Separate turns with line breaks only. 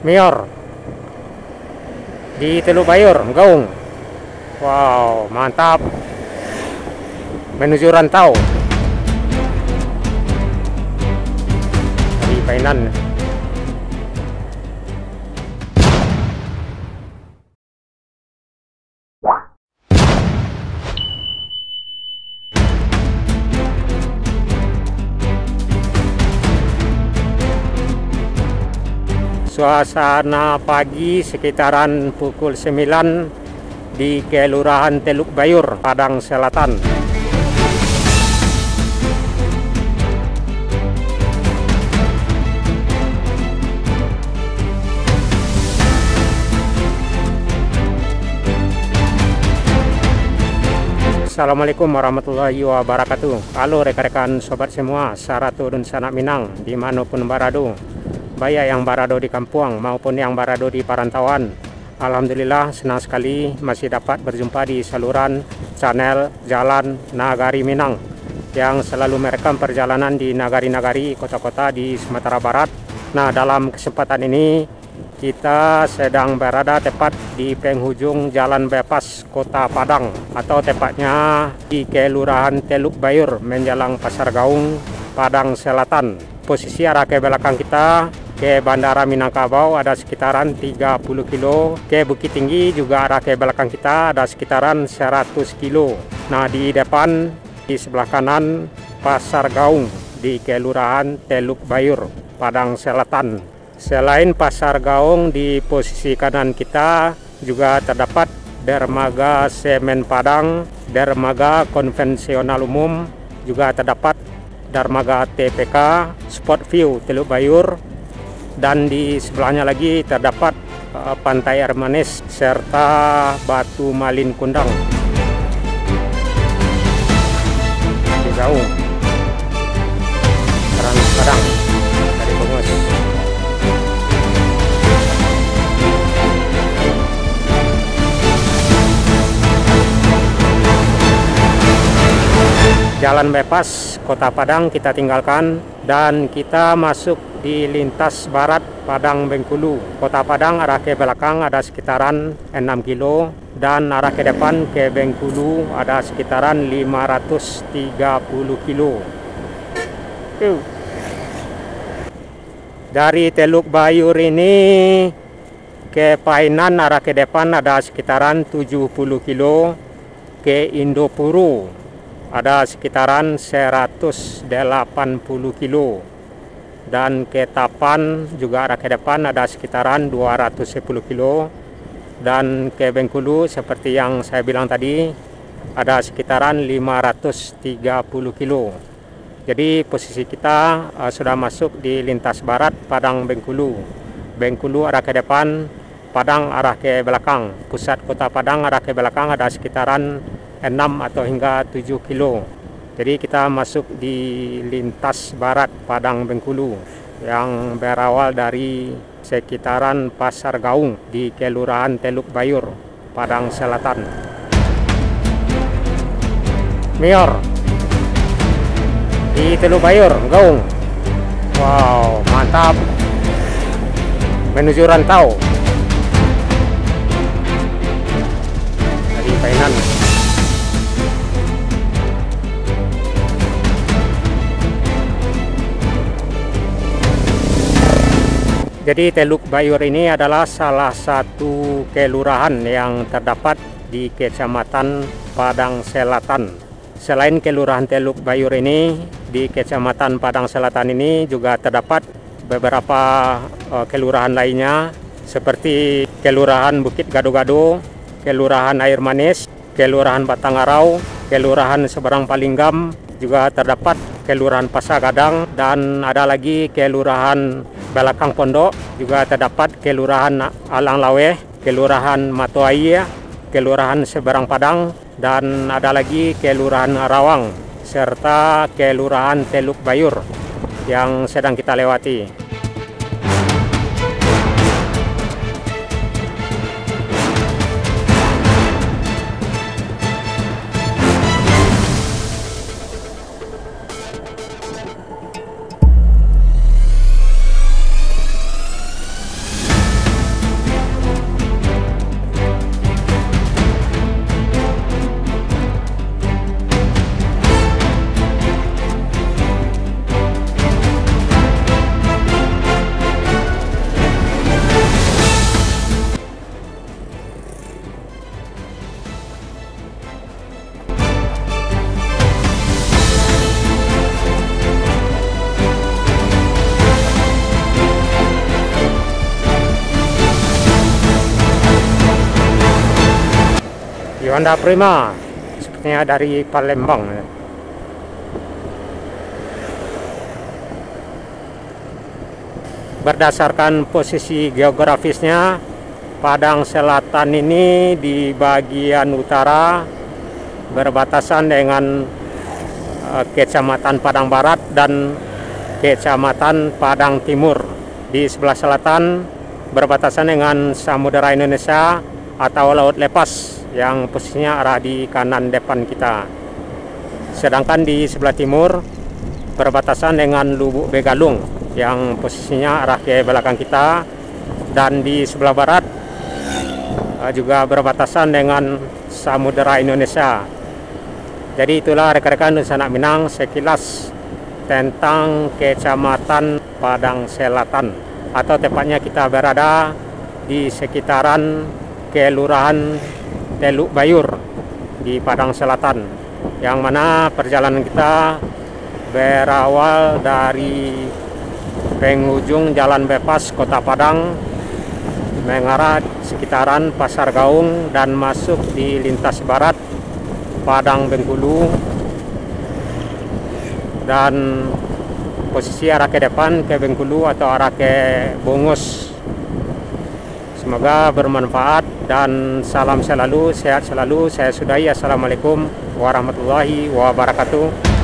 Mior di Teluk Bayur, Gaung. Wow, mantap. Menuju rantau di Painan. Suasana pagi sekitaran pukul 9 di Kelurahan Teluk Bayur, Padang Selatan. Assalamualaikum warahmatullahi wabarakatuh. Halo rekan-rekan sobat semua, Saratu dan Sanak Minang dimanapun berada, baik yang berada di kampung maupun yang berada di perantauan. Alhamdulillah senang sekali masih dapat berjumpa di saluran channel Jalan Nagari Minang yang selalu merekam perjalanan di nagari-nagari kota-kota di Sumatera Barat. Nah, dalam kesempatan ini kita sedang berada tepat di penghujung Jalan Bypass Kota Padang, atau tepatnya di Kelurahan Teluk Bayur menjelang Pasar Gaung, Padang Selatan. Posisi arah ke belakang kita ke Bandara Minangkabau ada sekitaran 30 kilo. Ke Bukit Tinggi juga arah ke belakang kita ada sekitaran 100 kilo. Nah, di depan di sebelah kanan Pasar Gaung di Kelurahan Teluk Bayur, Padang Selatan. Selain Pasar Gaung, di posisi kanan kita juga terdapat dermaga semen Padang, dermaga konvensional umum, juga terdapat dermaga TPK, Spot View Teluk Bayur, dan di sebelahnya lagi terdapat Pantai Air Manis serta Batu Malin Kundang. Di Gaung, Trans Padang dari Bungus. Jalan Bypass Kota Padang kita tinggalkan dan kita masuk di lintas barat Padang Bengkulu. Kota Padang arah ke belakang ada sekitaran 6 kilo dan arah ke depan ke Bengkulu ada sekitaran 530 kilo. Dari Teluk Bayur ini ke Painan arah ke depan ada sekitaran 70 kilo, ke Indopuro ada sekitaran 180 kilo, dan ke Tapan juga arah ke depan ada sekitaran 210 kilo, dan ke Bengkulu seperti yang saya bilang tadi ada sekitaran 530 kilo. Jadi posisi kita sudah masuk di lintas barat Padang Bengkulu. Bengkulu arah ke depan, Padang arah ke belakang. Pusat Kota Padang arah ke belakang ada sekitaran 6 atau hingga 7 kilo. Jadi kita masuk di lintas barat Padang Bengkulu yang berawal dari sekitaran Pasar Gaung di Kelurahan Teluk Bayur, Padang Selatan. Mior di Teluk Bayur, Gaung. Wow, mantap. Menuju rantau dari Painan. Jadi Teluk Bayur ini adalah salah satu kelurahan yang terdapat di Kecamatan Padang Selatan. Selain Kelurahan Teluk Bayur ini, di Kecamatan Padang Selatan ini juga terdapat beberapa kelurahan lainnya seperti Kelurahan Bukit Gado-Gado, Kelurahan Air Manis, Kelurahan Batangarau, Kelurahan Seberang Palinggam, juga terdapat Kelurahan Pasagadang, dan ada lagi Kelurahan Belakang Pondok, juga terdapat Kelurahan Alang Laweh, Kelurahan Matoai, Kelurahan Seberang Padang, dan ada lagi Kelurahan Rawang, serta Kelurahan Teluk Bayur yang sedang kita lewati. Yuanda Prima, sepertinya dari Palembang. Berdasarkan posisi geografisnya, Padang Selatan ini di bagian utara berbatasan dengan Kecamatan Padang Barat dan Kecamatan Padang Timur. Di sebelah selatan berbatasan dengan Samudera Indonesia atau Laut Lepas yang posisinya arah di kanan depan kita. Sedangkan di sebelah timur berbatasan dengan Lubuk Begalung yang posisinya arah ke belakang kita, dan di sebelah barat juga berbatasan dengan Samudera Indonesia. Jadi itulah rekan-rekan dan sanak Minang sekilas tentang Kecamatan Padang Selatan, atau tepatnya kita berada di sekitaran Kelurahan Teluk Bayur di Padang Selatan, yang mana perjalanan kita berawal dari penghujung Jalan Bebas Kota Padang mengarah sekitaran Pasar Gaung dan masuk di lintas barat Padang Bengkulu, dan posisi arah ke depan ke Bengkulu atau arah ke Bongus. Semoga bermanfaat dan salam selalu, sehat selalu. Saya sudahi. Assalamualaikum warahmatullahi wabarakatuh.